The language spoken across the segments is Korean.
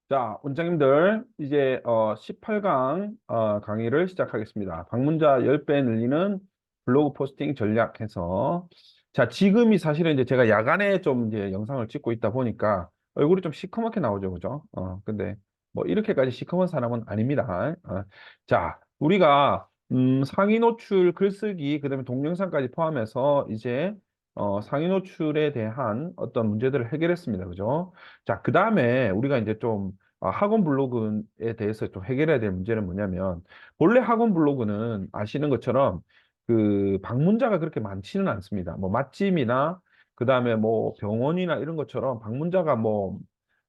자, 원장님들, 이제 18강 강의를 시작하겠습니다. 방문자 10배 늘리는 블로그 포스팅 전략해서 자, 지금이 사실은 이제 제가 야간에 좀 이제 영상을 찍고 있다 보니까 얼굴이 좀 시커멓게 나오죠, 그죠? 근데 뭐 이렇게까지 시커먼 사람은 아닙니다. 자, 우리가 상위 노출 글쓰기, 그다음에 동영상까지 포함해서 이제 상위 노출에 대한 어떤 문제들을 해결했습니다, 그죠? 자, 그 다음에 우리가 이제 좀 학원 블로그에 대해서 좀 해결해야 될 문제는 뭐냐면, 본래 학원 블로그는 아시는 것처럼 그 방문자가 그렇게 많지는 않습니다. 뭐 맛집이나 그 다음에 뭐 병원이나 이런 것처럼 방문자가 뭐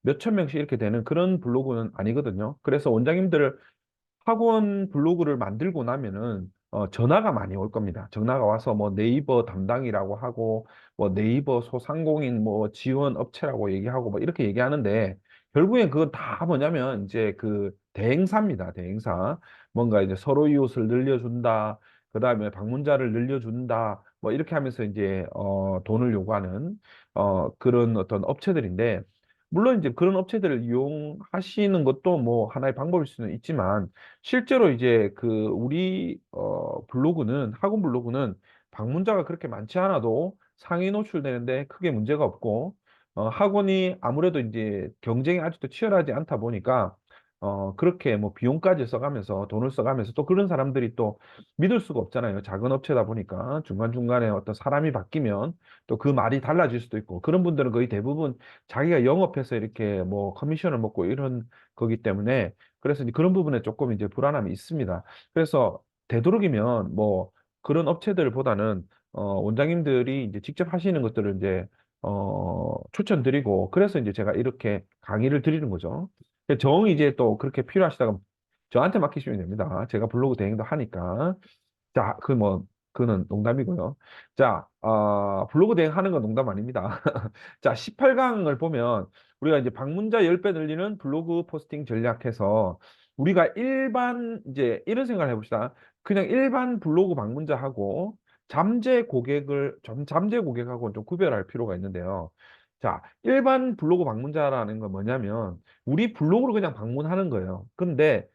몇천 명씩 이렇게 되는 그런 블로그는 아니거든요. 그래서 원장님들 학원 블로그를 만들고 나면은 전화가 많이 올 겁니다. 전화가 와서 뭐 네이버 담당이라고 하고 뭐 네이버 소상공인 뭐 지원 업체라고 얘기하고 뭐 이렇게 얘기하는데 결국엔 그건 다 뭐냐면 이제 그 대행사입니다. 대행사. 뭔가 이제 서로 이웃을 늘려준다. 그다음에 방문자를 늘려준다. 뭐 이렇게 하면서 이제 돈을 요구하는 그런 어떤 업체들인데 물론 이제 그런 업체들을 이용하시는 것도 뭐 하나의 방법일 수는 있지만 실제로 이제 그 우리 블로그는 학원 블로그는 방문자가 그렇게 많지 않아도 상위 노출되는데 크게 문제가 없고 학원이 아무래도 이제 경쟁이 아직도 치열하지 않다 보니까 그렇게 뭐 비용까지 써가면서 돈을 써가면서 또 그런 사람들이 또 믿을 수가 없잖아요. 작은 업체다 보니까 중간중간에 어떤 사람이 바뀌면 또 그 말이 달라질 수도 있고 그런 분들은 거의 대부분 자기가 영업해서 이렇게 뭐 커미션을 먹고 이런 거기 때문에 그래서 이제 그런 부분에 조금 이제 불안함이 있습니다. 그래서 되도록이면 뭐 그런 업체들보다는 원장님들이 이제 직접 하시는 것들을 이제 추천드리고 그래서 이제 제가 이렇게 강의를 드리는 거죠. 정 이제 또 그렇게 필요하시다가 저한테 맡기시면 됩니다. 제가 블로그 대행도 하니까. 자, 그 뭐, 그는 농담이고요. 자, 블로그 대행하는 건 농담 아닙니다. 자, 18강을 보면 우리가 이제 방문자 10배 늘리는 블로그 포스팅 전략해서 우리가 일반 이제 이런 생각을 해봅시다. 그냥 일반 블로그 방문자하고 잠재 고객하고는 좀 구별할 필요가 있는데요. 자, 일반 블로그 방문자라는 건 뭐냐면 우리 블로그를 그냥 방문하는 거예요. 근데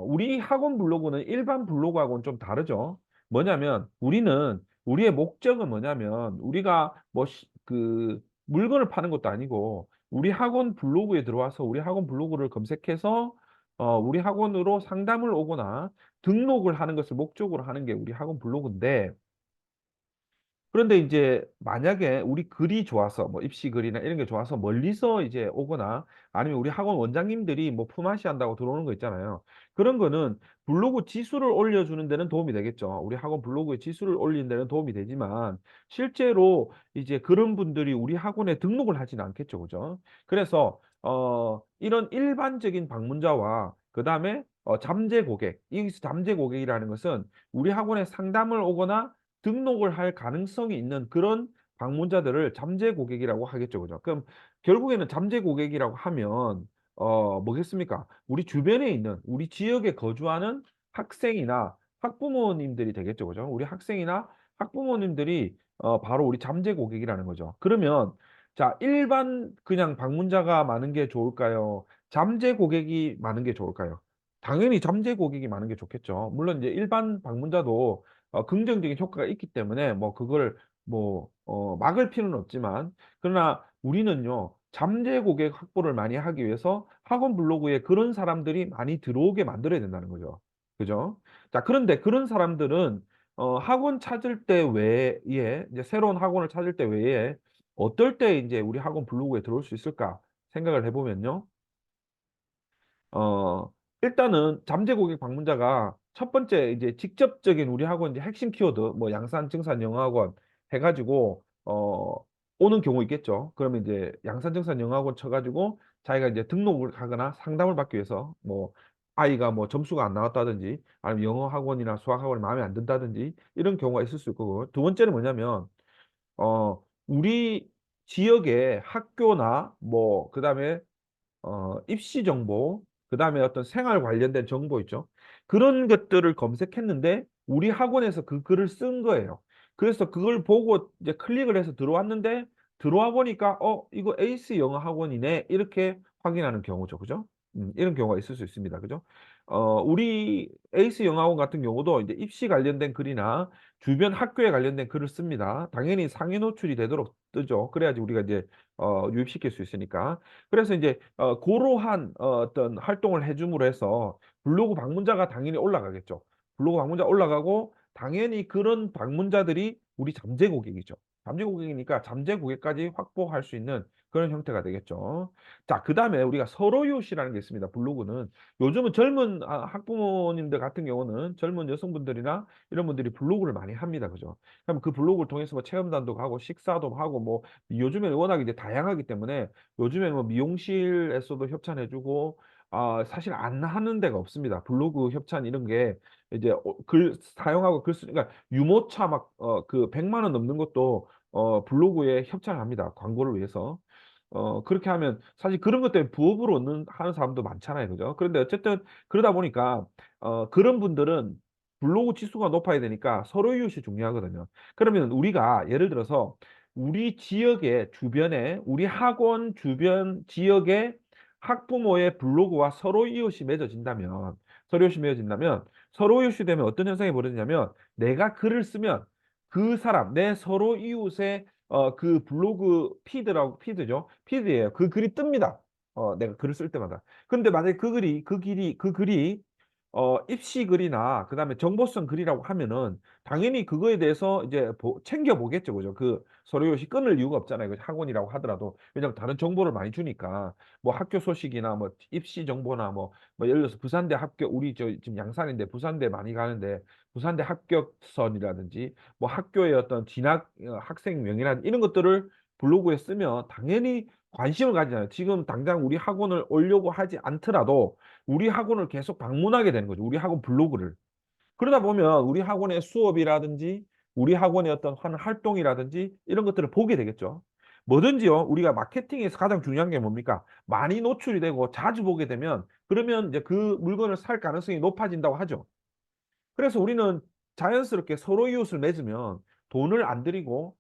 우리 학원 블로그는 일반 블로그하고는 좀 다르죠. 뭐냐면 우리는 우리의 목적은 뭐냐면 우리가 뭐 그 물건을 파는 것도 아니고 우리 학원 블로그에 들어와서 우리 학원 블로그를 검색해서 우리 학원으로 상담을 오거나 등록을 하는 것을 목적으로 하는 게 우리 학원 블로그인데 그런데 이제 만약에 우리 글이 좋아서 뭐 입시 글이나 이런 게 좋아서 멀리서 이제 오거나 아니면 우리 학원 원장님들이 뭐 품앗이 한다고 들어오는 거 있잖아요. 그런 거는 블로그 지수를 올려주는 데는 도움이 되겠죠. 우리 학원 블로그에 지수를 올리는 데는 도움이 되지만 실제로 이제 그런 분들이 우리 학원에 등록을 하지는 않겠죠. 그죠? 그래서 이런 일반적인 방문자와 그다음에 잠재 고객, 이 잠재 고객이라는 것은 우리 학원에 상담을 오거나 등록을 할 가능성이 있는 그런 방문자들을 잠재 고객이라고 하겠죠. 그죠? 그럼 결국에는 잠재 고객이라고 하면 뭐겠습니까? 우리 주변에 있는 우리 지역에 거주하는 학생이나 학부모님들이 되겠죠. 그죠? 우리 학생이나 학부모님들이 바로 우리 잠재 고객이라는 거죠. 그러면 자, 일반 그냥 방문자가 많은 게 좋을까요? 잠재 고객이 많은 게 좋을까요? 당연히 잠재 고객이 많은 게 좋겠죠. 물론 이제 일반 방문자도 긍정적인 효과가 있기 때문에 뭐 그걸 뭐 막을 필요는 없지만 그러나 우리는요 잠재 고객 확보를 많이 하기 위해서 학원 블로그에 그런 사람들이 많이 들어오게 만들어야 된다는 거죠. 그죠? 자, 그런데 그런 사람들은 학원 찾을 때 외에 이제 새로운 학원을 찾을 때 외에 어떨 때 이제 우리 학원 블로그에 들어올 수 있을까 생각을 해보면요. 어, 일단은 잠재 고객 방문자가 첫 번째 이제 직접적인 우리 학원 이제 핵심 키워드 뭐 양산, 증산, 영어학원 해가지고 오는 경우 있겠죠. 그러면 이제 양산, 증산, 영어학원 쳐가지고 자기가 이제 등록을 하거나 상담을 받기 위해서 뭐 아이가 뭐 점수가 안 나왔다든지 아니면 영어 학원이나 수학 학원이 마음에 안 든다든지 이런 경우가 있을 수 있고 두 번째는 뭐냐면 우리 지역의 학교나 뭐 그다음에 입시 정보, 그 다음에 어떤 생활 관련된 정보 있죠. 그런 것들을 검색했는데 우리 학원에서 그 글을 쓴 거예요. 그래서 그걸 보고 이제 클릭을 해서 들어왔는데 들어와 보니까 이거 에이스 영어 학원이네. 이렇게 확인하는 경우죠. 그죠? 이런 경우가 있을 수 있습니다. 그죠? 우리 에이스 영화원 같은 경우도 이제 입시 관련된 글이나 주변 학교에 관련된 글을 씁니다. 당연히 상위 노출이 되도록 뜨죠. 그래야지 우리가 이제 유입시킬 수 있으니까. 그래서 이제 고러한 어떤 활동을 해 줌으로 해서 블로그 방문자가 당연히 올라가겠죠. 블로그 방문자 올라가고 당연히 그런 방문자들이 우리 잠재 고객이죠. 잠재 고객이니까 잠재 고객까지 확보할 수 있는 그런 형태가 되겠죠. 자, 그다음에 우리가 서로 이웃이라는 게 있습니다. 블로그는 요즘은 젊은 학부모님들 같은 경우는 젊은 여성분들이나 이런 분들이 블로그를 많이 합니다. 그죠? 그럼 그 블로그를 통해서 뭐 체험단도 가고 식사도 하고 뭐 요즘에는 워낙 이제 다양하기 때문에 요즘에는 뭐 미용실에서도 협찬해 주고 사실 안 하는 데가 없습니다. 블로그 협찬 이런 게 이제 글 사용하고 글 쓰니까 유모차 막 그 100만 원 넘는 것도 블로그에 협찬을 합니다, 광고를 위해서. 그렇게 하면 사실 그런 것 때문에 부업으로 얻는 하는 사람도 많잖아요. 그죠? 그런데 어쨌든 그러다 보니까 그런 분들은 블로그 지수가 높아야 되니까 서로 이웃이 중요하거든요. 그러면 우리가 예를 들어서 우리 지역의 주변에 우리 학원 주변 지역의 학부모의 블로그와 서로 이웃이 맺어진다면 서로 이웃이 맺어진다면 서로 이웃이 되면 어떤 현상이 벌어지냐면 내가 글을 쓰면 그 사람 내 서로 이웃의 그 블로그 피드라고 피드죠. 피드예요. 그 글이 뜹니다. 내가 글을 쓸 때마다. 근데 만약에 그 글이 입시 글이나 그다음에 정보성 글이라고 하면은 당연히 그거에 대해서 이제 챙겨 보겠죠. 그죠? 그 서류용시 끊을 이유가 없잖아요. 그 학원이라고 하더라도. 왜냐면 다른 정보를 많이 주니까. 뭐 학교 소식이나 뭐 입시 정보나 뭐 예를 들어서 부산대 합격 우리 저 지금 양산인데 부산대 많이 가는데 부산대 합격선이라든지 뭐 학교의 어떤 진학 학생 명이나 이런 것들을 블로그에 쓰면 당연히 관심을 가지잖아요. 지금 당장 우리 학원을 오려고 하지 않더라도 우리 학원을 계속 방문하게 되는 거죠. 우리 학원 블로그를. 그러다 보면 우리 학원의 수업이라든지 우리 학원의 어떤 하는 활동이라든지 이런 것들을 보게 되겠죠. 뭐든지요. 우리가 마케팅에서 가장 중요한 게 뭡니까? 많이 노출이 되고 자주 보게 되면 그러면 이제 그 물건을 살 가능성이 높아진다고 하죠. 그래서 우리는 자연스럽게 서로 이웃을 맺으면 돈을 안 들이고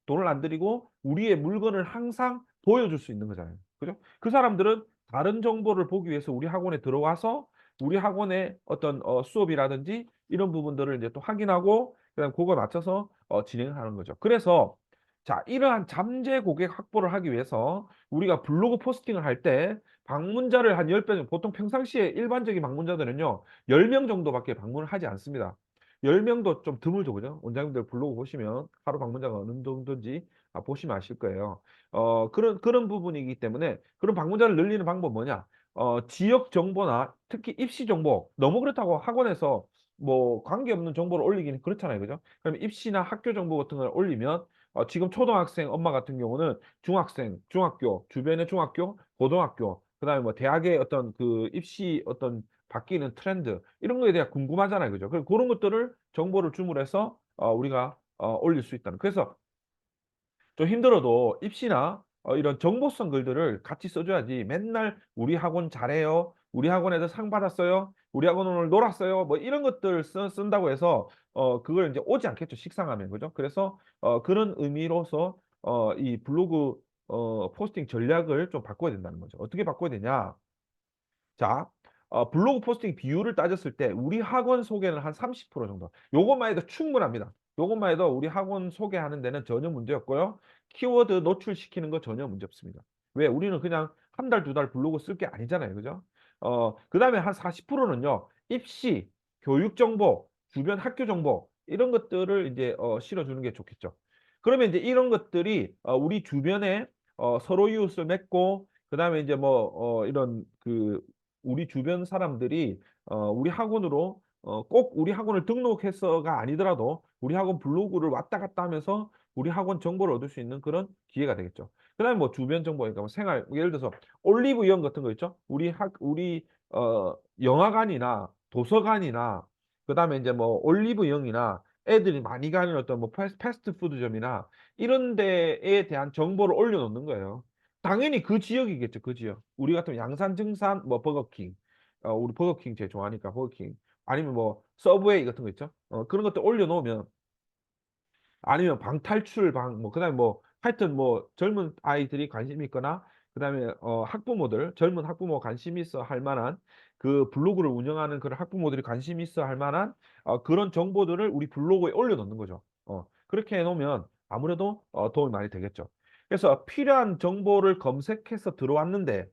우리의 물건을 항상 보여줄 수 있는 거잖아요. 그죠? 그 사람들은 다른 정보를 보기 위해서 우리 학원에 들어와서 우리 학원의 어떤 수업이라든지 이런 부분들을 이제 또 확인하고 그다음에 그거에 맞춰서 진행하는 거죠. 그래서 자, 이러한 잠재 고객 확보를 하기 위해서 우리가 블로그 포스팅을 할 때 방문자를 한 10배 정도 보통 평상시에 일반적인 방문자들은요. 10명 정도밖에 방문을 하지 않습니다. 10명도 좀 드물죠. 그죠? 원장님들 블로그 보시면 하루 방문자가 어느 정도인지 보시면 아실 거예요. 그런 부분이기 때문에 그런 방문자를 늘리는 방법 뭐냐? 지역 정보나 특히 입시 정보 너무 그렇다고 학원에서 뭐 관계없는 정보를 올리기는 그렇잖아요. 그죠? 그럼 입시나 학교 정보 같은 걸 올리면 지금 초등학생 엄마 같은 경우는 중학생, 중학교, 주변의 중학교, 고등학교, 그다음에 뭐 대학의 어떤 그 입시 어떤 바뀌는 트렌드 이런 거에 대해 궁금하잖아요. 그죠? 그럼 그런 것들을 정보를 줌으로 해서 우리가 올릴 수 있다는. 그래서 좀 힘들어도 입시나 이런 정보성 글들을 같이 써줘야지 맨날 "우리 학원 잘해요. 우리 학원 애들 상 받았어요. 우리 학원 오늘 놀았어요." 뭐 이런 것들 쓴다고 해서 그걸 인제 오지 않겠죠, 식상하면. 그죠? 그래서 그런 의미로서 이 블로그 포스팅 전략을 좀 바꿔야 된다는 거죠. 어떻게 바꿔야 되냐? 자, 블로그 포스팅 비율을 따졌을 때 우리 학원 소개는 한 30% 정도. 요것만 해도 충분합니다. 요것만 해도 우리 학원 소개하는 데는 전혀 문제 없고요. 키워드 노출시키는 거 전혀 문제 없습니다. 왜? 우리는 그냥 한 달, 두 달 블로그 쓸 게 아니잖아요. 그죠? 그다음에 한 40%는요. 입시, 교육 정보, 주변 학교 정보 이런 것들을 이제 실어 주는 게 좋겠죠. 그러면 이제 이런 것들이 우리 주변에 서로 이웃을 맺고 그다음에 이제 뭐 이런 그 우리 주변 사람들이 우리 학원으로 꼭 우리 학원을 등록해서가 아니더라도 우리 학원 블로그를 왔다 갔다 하면서 우리 학원 정보를 얻을 수 있는 그런 기회가 되겠죠. 그다음에 뭐 주변 정보 그러니까 뭐 생활 예를 들어서 올리브영 같은 거 있죠. 우리 영화관이나 도서관이나 그다음에 인제 뭐 올리브영이나 애들이 많이 가는 어떤 뭐 패스트푸드점이나 이런 데에 대한 정보를 올려 놓는 거예요. 당연히 그 지역이겠죠, 그 지역. 우리 같으면 양산, 증산, 뭐 버거킹. 우리 버거킹 제일 좋아하니까 버거킹. 아니면 뭐 서브웨이 같은 거 있죠. 그런 것들 올려 놓으면 아니면 방탈출 방 뭐 그다음에 뭐 하여튼 뭐 젊은 아이들이 관심 있거나 그다음에 학부모들, 젊은 학부모 관심 있어 할 만한 그 블로그를 운영하는 그런 학부모들이 관심 있어 할 만한 그런 정보들을 우리 블로그에 올려놓는 거죠. 그렇게 해 놓으면 아무래도 도움이 많이 되겠죠. 그래서 필요한 정보를 검색해서 들어왔는데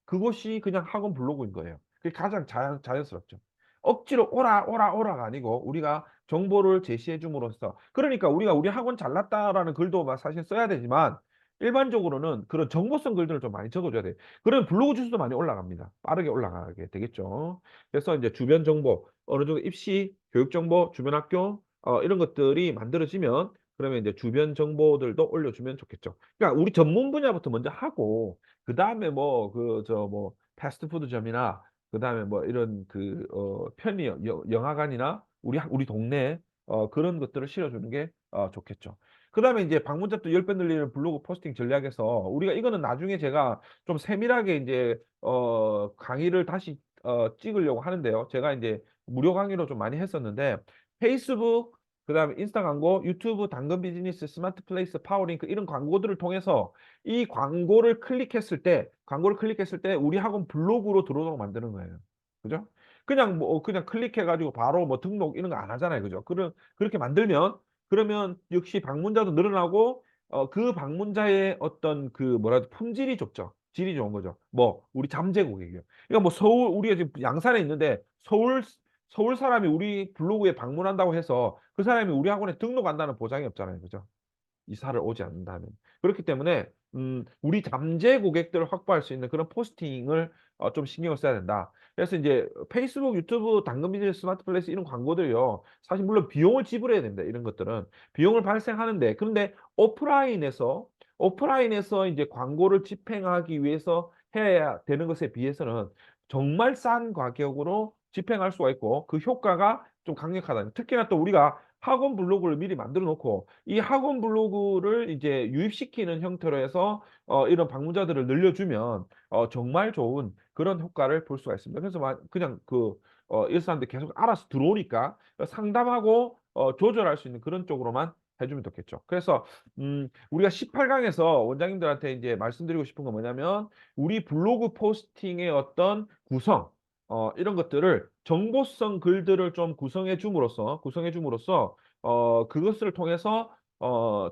그것이 그냥 학원 블로그인 거예요. 그게 가장 자연스럽죠. 억지로 오라, 오라, 오라가 아니고 우리가 정보를 제시해 줌으로써, 그러니까 우리가 "우리 학원 잘났다."라는 글도 막 사실 써야 되지만 일반적으로는 그런 정보성 글들을 좀 많이 적어 줘야 돼요. 그러면 블로그 주수도 많이 올라갑니다. 빠르게 올라가게 되겠죠. 그래서 인제 주변 정보, 어느 정도 입시, 교육 정보, 주변 학교 이런 것들이 만들어지면 그러면 인제 주변 정보들도 올려주면 좋겠죠. 그러니까 우리 전문 분야부터 먼저 하고 그다음에 뭐 패스트푸드점이나 그다음에 뭐 이런 편의점, 영화관이나 우리 동네에 그런 것들을 실어주는 게 좋겠죠. 그다음에 인제 방문자도 10배 늘리는 블로그 포스팅 전략에서 우리가 이거는 나중에 제가 좀 세밀하게 인제 강의를 다시 찍으려고 하는데요. 제가 인제 무료 강의로 좀 많이 했었는데 페이스북, 그다음에 인스타 광고, 유튜브, 당근 비즈니스, 스마트 플레이스, 파워링크 이런 광고들을 통해서 이 광고를 클릭했을 때 우리 학원 블로그로 들어오도록 만드는 거예요. 그죠? 그냥 그냥 클릭해 가지고 바로 뭐 등록 이런 거 안 하잖아요. 그죠? 그렇게 만들면 그러면 역시 방문자도 늘어나고 그 방문자의 어떤 뭐라 해야 품질이 좋죠. 질이 좋은 거죠. 뭐 우리 잠재 고객이요. 그러니까 뭐 우리가 지금 양산에 있는데 서울 사람이 우리 블로그에 방문한다고 해서 그 사람이 우리 학원에 등록한다는 보장이 없잖아요. 그죠? 이사를 오지 않는다면. 그렇기 때문에 우리 잠재 고객들을 확보할 수 있는 그런 포스팅을 좀 신경을 써야 된다. 그래서 인제 페이스북, 유튜브, 당근 비즈니스, 스마트 플레이스 이런 광고들이요. 사실 물론 비용을 지불해야 됩니다, 이런 것들은. 비용을 발생하는데, 그런데 오프라인에서 인제 광고를 집행하기 위해서 해야 되는 것에 비해서는 정말 싼 가격으로 집행할 수가 있고 그 효과가 좀 강력하다. 특히나 또 우리가 학원 블로그를 미리 만들어 놓고 이 학원 블로그를 이제 유입시키는 형태로 해서 이런 방문자들을 늘려주면 정말 좋은 그런 효과를 볼 수가 있습니다. 그래서 그냥 이런 사람들이 계속 알아서 들어오니까 상담하고 조절할 수 있는 그런 쪽으로만 해 주면 좋겠죠. 그래서 우리가 18 강에서 원장님들한테 인제 말씀드리고 싶은 건 뭐냐면 우리 블로그 포스팅의 어떤 구성, 이런 것들을 정보성 글들을 좀 구성해 줌으로써 그것을 통해서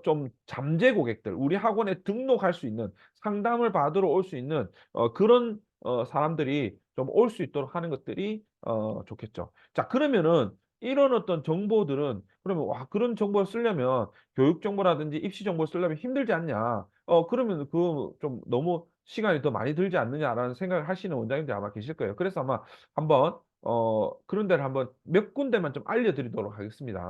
좀 잠재 고객들, 우리 학원에 등록할 수 있는, 상담을 받으러 올 수 있는 그런 사람들이 좀 올 수 있도록 하는 것들이 좋겠죠. 자, 그러면은 이런 어떤 정보들은 그러면 '와, 그런 정보를 쓰려면 교육 정보라든지 입시 정보를 쓰려면 힘들지 않냐. 그러면 좀 너무 시간이 더 많이 들지 않느냐.'라는 생각을 하시는 원장님들이 아마 계실 거예요. 그래서 아마 한번 그런 데를 한번 몇 군데만 좀 알려 드리도록 하겠습니다.